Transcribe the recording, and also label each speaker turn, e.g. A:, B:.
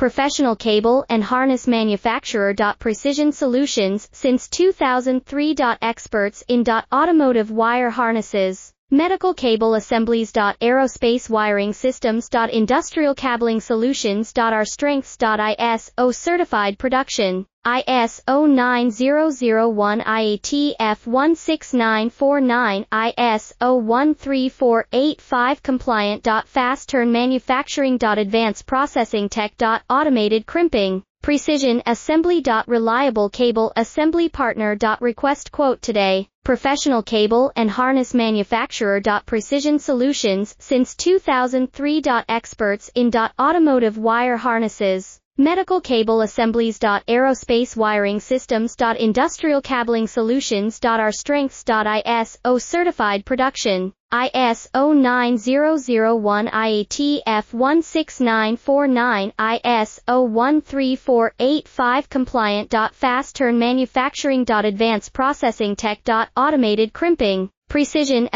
A: professional cable and harness manufacturer. Precision Solutions since 2003. Experts in automotive wire harnesses, medical cable assemblies. Aerospace wiring systems. Industrial cabling solutions. Our strengths. ISO certified production, ISO 9001 IATF 16949, ISO 13485 compliant. Fast turn manufacturing. Advanced processing tech. Automated crimping, precision assembly. Reliable cable assembly partner. Request quote today. Professional cable and harness manufacturer. Precision Solutions since 2003. Experts in automotive wire harnesses, medical cable assemblies. Aerospace wiring systems. Industrial cabling solutions. Our strengths. ISO certified production, ISO 9001 IATF 16949, ISO 13485 compliant. Fast turn manufacturing. Advanced processing tech. Automated crimping, precision